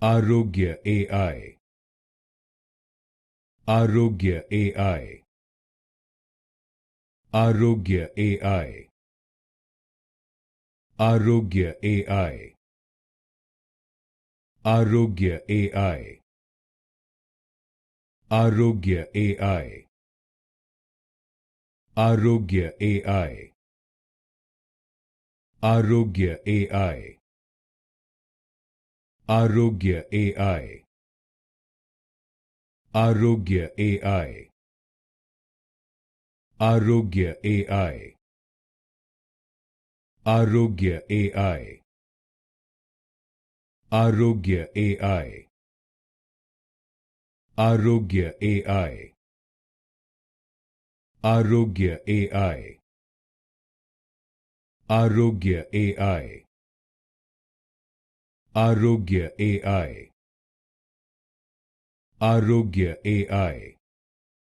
AarogyaAI. AarogyaAI. AarogyaAI. AarogyaAI. AarogyaAI. AarogyaAI. AarogyaAI. AarogyaAI. AarogyaAI. AarogyaAI. AarogyaAI. AarogyaAI. AarogyaAI. AarogyaAI. AarogyaAI. AarogyaAI. AarogyaAI. AarogyaAI.